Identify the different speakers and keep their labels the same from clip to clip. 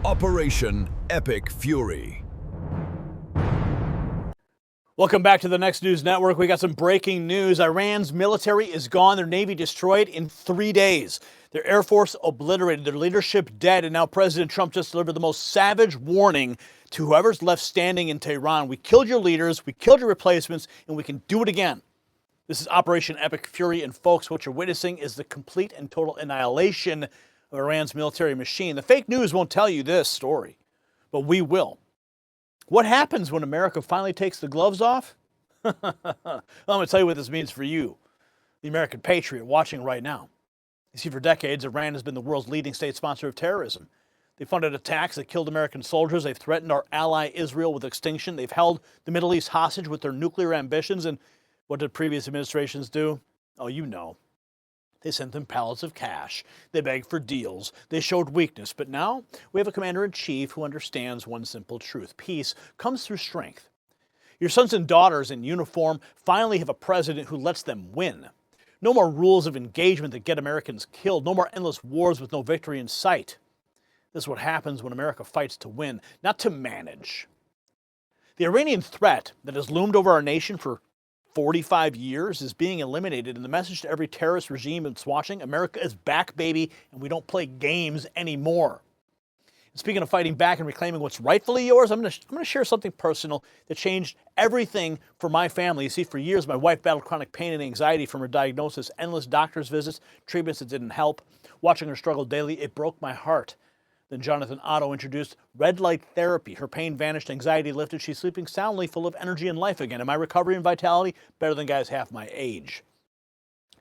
Speaker 1: Operation Epic Fury.
Speaker 2: Welcome back to the Next News Network. We got some breaking news. Iran's military is gone, their navy destroyed in 3 days. Their air force obliterated, their leadership dead, and now President Trump just delivered the most savage warning to whoever's left standing in Tehran. We killed your leaders, we killed your replacements, and we can do it again. This is Operation Epic Fury, and folks, what you're witnessing is the complete and total annihilation of Iran's military machine. The fake news won't tell you this story, but we will. What happens when America finally takes the gloves off? I'm going to tell you what this means for you, the American patriot watching right now. You see, for decades, Iran has been the world's leading state sponsor of terrorism. They funded attacks that killed American soldiers. They've threatened our ally Israel with extinction. They've held the Middle East hostage with their nuclear ambitions. And what did previous administrations do? Oh, you know. They sent them pallets of cash. They begged for deals. They showed weakness. But now we have a commander-in-chief who understands one simple truth. Peace comes through strength. Your sons and daughters in uniform finally have a president who lets them win. No more rules of engagement that get Americans killed. No more endless wars with no victory in sight. This is what happens when America fights to win, not to manage. The Iranian threat that has loomed over our nation for 45 years is being eliminated, and the message to every terrorist regime that's watching: America is back, baby, and we don't play games anymore. And speaking of fighting back and reclaiming what's rightfully yours, I'm going to share something personal that changed everything for my family. You see, for years, my wife battled chronic pain and anxiety from her diagnosis, endless doctor's visits, treatments that didn't help. Watching her struggle daily, it broke my heart. Then Jonathan Otto introduced red light therapy. Her pain vanished, anxiety lifted. She's sleeping soundly, full of energy and life again. And my recovery and vitality, better than guys half my age.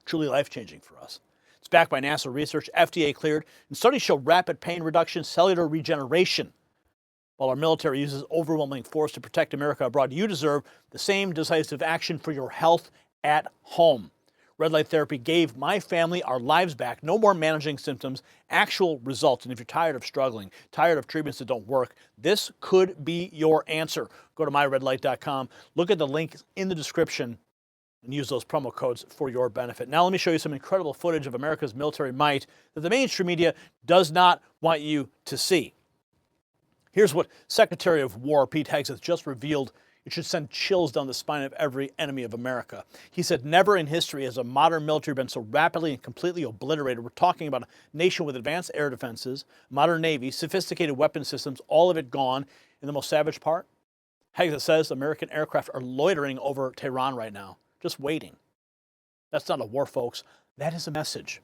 Speaker 2: Truly life-changing for us. It's backed by NASA research, FDA cleared, and studies show rapid pain reduction, cellular regeneration. While our military uses overwhelming force to protect America abroad, you deserve the same decisive action for your health at home. Red light therapy gave my family our lives back. No more managing symptoms, actual results. And if you're tired of struggling, tired of treatments that don't work, this could be your answer. Go to myredlight.com, look at the link in the description, and use those promo codes for your benefit. Now let me show you some incredible footage of America's military might that the mainstream media does not want you to see. Here's what Secretary of War Pete Hegseth just revealed. It should send chills down the spine of every enemy of America. He said, never in history has a modern military been so rapidly and completely obliterated. We're talking about a nation with advanced air defenses, modern navy, sophisticated weapon systems, all of it gone. And the most savage part? Hegseth says American aircraft are loitering over Tehran right now, just waiting. That's not a war, folks. That is a message.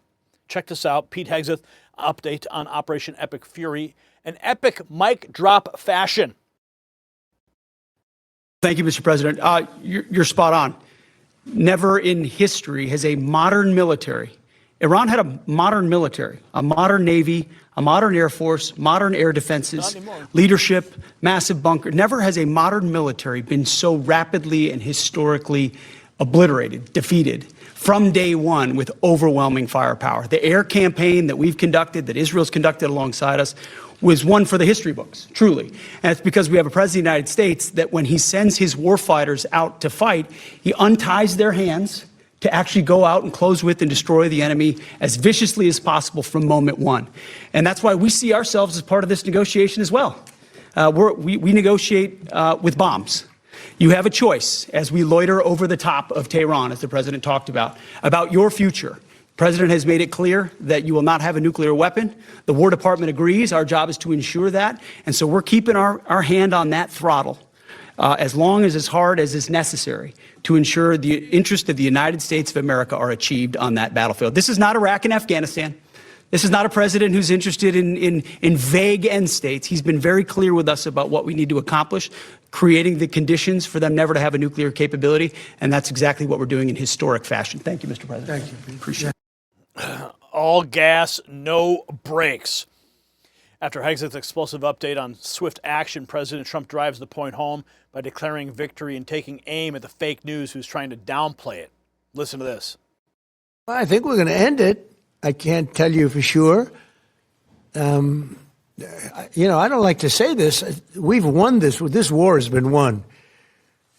Speaker 2: Check this out. Pete Hegseth update on Operation Epic Fury, an epic mic drop fashion.
Speaker 3: Thank you, Mr. President. You're spot on. Never in history has a modern military, Iran had a modern military, a modern navy, a modern air force, modern air defenses, leadership, massive bunker. Never has a modern military been so rapidly and historically obliterated, defeated from day one with overwhelming firepower. The air campaign that we've conducted, that Israel's conducted alongside us, was one for the history books, truly. And it's because we have a president of the United States that when he sends his warfighters out to fight, he unties their hands to actually go out and close with and destroy the enemy as viciously as possible from moment one. And that's why we see ourselves as part of this negotiation as well. We negotiate with bombs. You have a choice as we loiter over the top of Tehran, as the president talked about your future. The president has made it clear that you will not have a nuclear weapon. The War Department agrees. Our job is to ensure that. And so we're keeping our hand on that throttle as long as hard as is necessary to ensure the interests of the United States of America are achieved on that battlefield. This is not Iraq and Afghanistan. This is not a president who's interested in vague end states. He's been very clear with us about what we need to accomplish, creating the conditions for them never to have a nuclear capability, and that's exactly what we're doing in historic fashion. Thank you, Mr. President.
Speaker 4: Thank you.
Speaker 3: Appreciate it.
Speaker 2: All gas, no brakes. After Hegseth's explosive update on swift action, President Trump drives the point home by declaring victory and taking aim at the fake news who's trying to downplay it. Listen to this.
Speaker 4: I think we're going to end it. I can't tell you for sure. I don't like to say this. We've won this. This war has been won.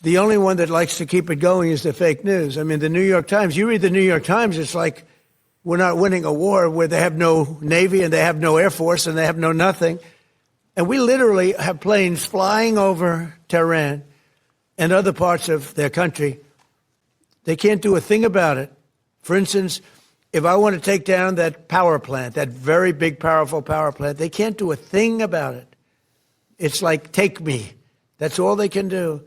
Speaker 4: The only one that likes to keep it going is the fake news. I mean, the New York Times, you read the New York Times, it's like we're not winning a war where they have no Navy and they have no Air Force and they have no nothing. And we literally have planes flying over Tehran and other parts of their country. They can't do a thing about it. For instance, if I want to take down that power plant, that very big, powerful power plant, they can't do a thing about it. It's like, take me. That's all they can do.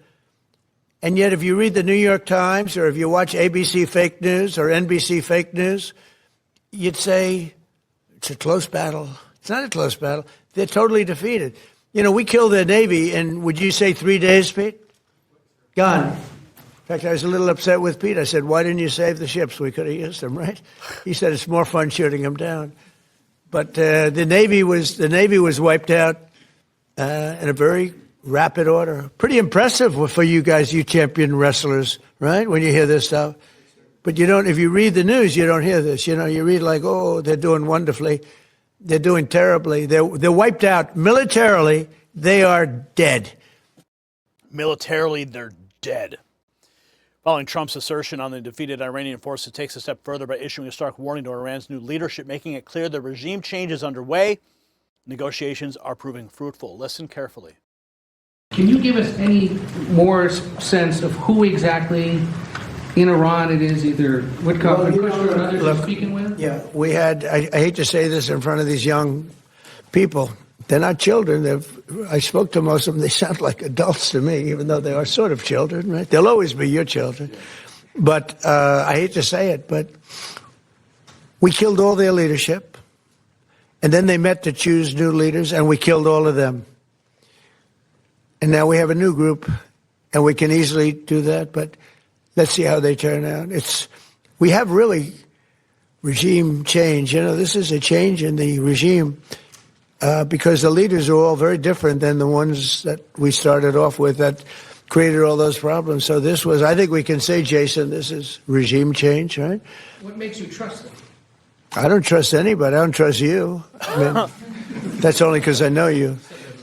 Speaker 4: And yet, if you read the New York Times or if you watch ABC fake news or NBC fake news, you'd say it's a close battle. It's not a close battle. They're totally defeated. You know, we killed their Navy in, would you say 3 days, Pete? Gone. In fact, I was a little upset with Pete. I said, why didn't you save the ships? We could have used them, right? He said, it's more fun shooting them down. But the Navy was wiped out in a very rapid order. Pretty impressive for you guys, you champion wrestlers, right? When you hear this stuff. But you don't, if you read the news, you don't hear this. You know, you read like, oh, they're doing wonderfully. They're doing terribly. They're wiped out. Militarily, they are dead.
Speaker 2: Militarily, they're dead. Following Trump's assertion on the defeated Iranian forces takes a step further by issuing a stark warning to Iran's new leadership, making it clear the regime change is underway. Negotiations are proving fruitful. Listen carefully.
Speaker 5: Can you give us any more sense of who exactly in Iran it is, either Witkoff and Kushner and others you're speaking with?
Speaker 4: Yeah, we had, I hate to say this in front of these young people. They're not children. I spoke to most of them. They sound like adults to me, even though they are sort of children, right? They'll always be your children. But I hate to say it, but we killed all their leadership. And then they met to choose new leaders, and we killed all of them. And now we have a new group, and we can easily do that, but let's see how they turn out. We have really regime change. You know, this is a change in the regime because the leaders are all very different than the ones that we started off with that created all those problems. So this was, I think we can say, Jason, this is regime change, right?
Speaker 5: What makes you trust them?
Speaker 4: I don't trust anybody. I don't trust you. I mean, that's only because I know you.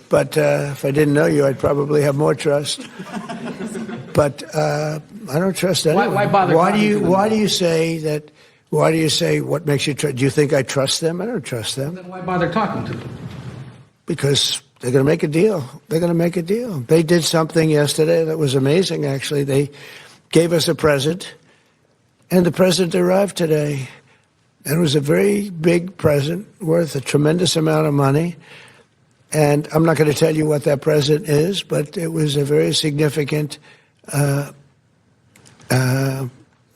Speaker 4: But if I didn't know you, I'd probably have more trust. But I don't trust anyone.
Speaker 5: Why bother?
Speaker 4: Why do you say that? Why do you say what makes you trust? Do you think I trust them? I don't trust them.
Speaker 5: Then why bother talking to them?
Speaker 4: Because they're going to make a deal. They're going to make a deal. They did something yesterday that was amazing, actually. They gave us a present, and the present arrived today. And it was a very big present worth a tremendous amount of money. And I'm not going to tell you what that present is, but it was a very significant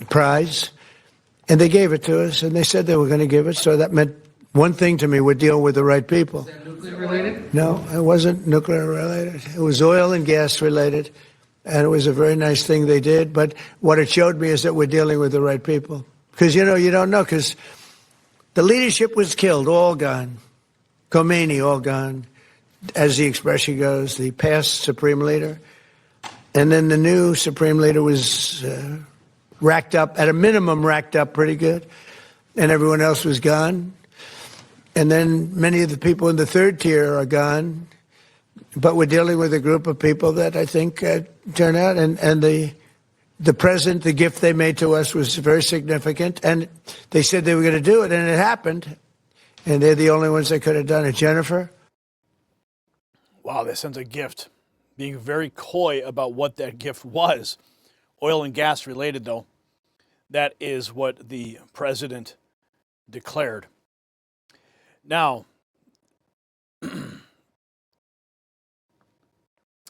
Speaker 4: prize. And they gave it to us, and they said they were going to give it. So that meant one thing to me: we're dealing with the right people.
Speaker 5: Is that nuclear related?
Speaker 4: No, it wasn't nuclear related. It was oil and gas related. And it was a very nice thing they did. But what it showed me is that we're dealing with the right people. Because, you know, you don't know, because the leadership was killed, all gone. Khomeini, all gone, as the expression goes, the past supreme leader. And then the new supreme leader was racked up, at a minimum racked up pretty good, and everyone else was gone. And then many of the people in the third tier are gone. But we're dealing with a group of people that I think turn out, and the present, the gift they made to us was very significant, and they said they were going to do it, and it happened, and they're the only ones that could have done it. Jennifer?
Speaker 2: Wow, they sent a gift, being very coy about what that gift was. Oil and gas related, though. That is what the president declared. Now, do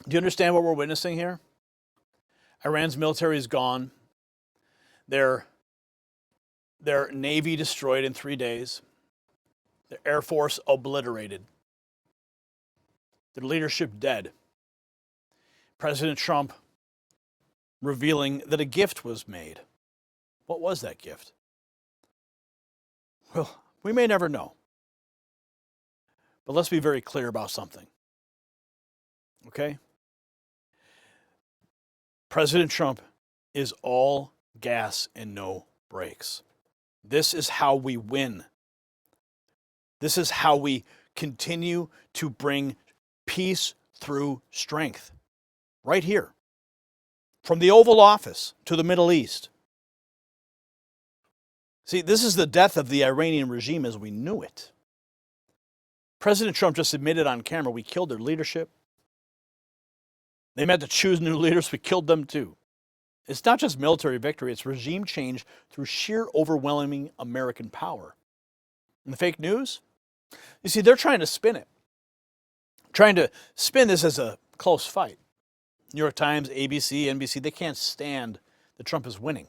Speaker 2: you understand what we're witnessing here? Iran's military is gone. Their navy destroyed in 3 days. Their air force obliterated. Their leadership dead. President Trump revealing that a gift was made. What was that gift? Well, we may never know. But let's be very clear about something. Okay? President Trump is all gas and no brakes. This is how we win. This is how we continue to bring peace through strength. Right here. From the Oval Office to the Middle East. See, this is the death of the Iranian regime as we knew it. President Trump just admitted on camera we killed their leadership. They meant to choose new leaders. We killed them too. It's not just military victory. It's regime change through sheer overwhelming American power. And the fake news? You see, they're trying to spin it. Trying to spin this as a close fight. New York Times, ABC, NBC, they can't stand that Trump is winning.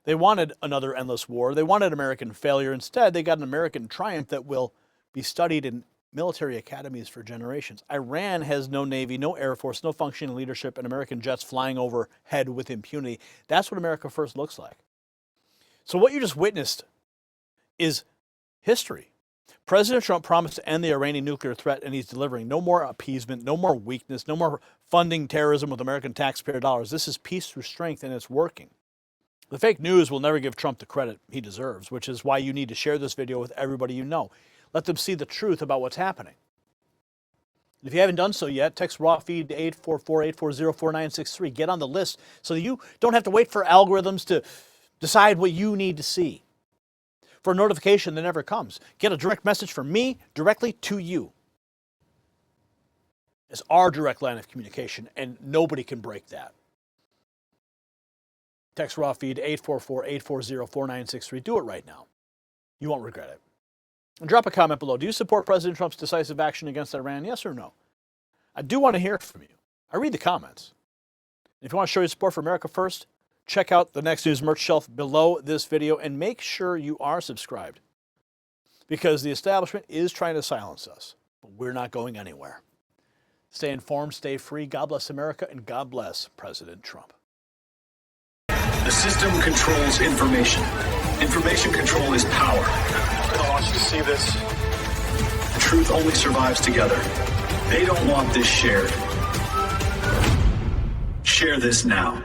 Speaker 2: They wanted another endless war. They wanted American failure. Instead, they got an American triumph that will be studied in military academies for generations. Iran has no navy, no air force, no functioning leadership, and American jets flying overhead with impunity. That's what America First looks like. So what you just witnessed is history. President Trump promised to end the Iranian nuclear threat, and he's delivering. No more appeasement, no more weakness, no more funding terrorism with American taxpayer dollars. This is peace through strength, and it's working. The fake news will never give Trump the credit he deserves, which is why you need to share this video with everybody you know. Let them see the truth about what's happening. If you haven't done so yet, text raw feed to 844-840-4963. Get on the list so that you don't have to wait for algorithms to decide what you need to see. For a notification that never comes, get a direct message from me directly to you. It's our direct line of communication, and nobody can break that. Text raw feed 844-840-4963. Do it right now. You won't regret it. And drop a comment below. Do you support President Trump's decisive action against Iran? Yes or no? I do want to hear from you. I read the comments. If you want to show your support for America First, check out the Next News merch shelf below this video and make sure you are subscribed, because the establishment is trying to silence us, but we're not going anywhere. Stay informed, stay free. God bless America, and God bless President Trump.
Speaker 6: The system controls information. Information control is power. I want you to see this. The truth only survives together. They don't want this shared. Share this now.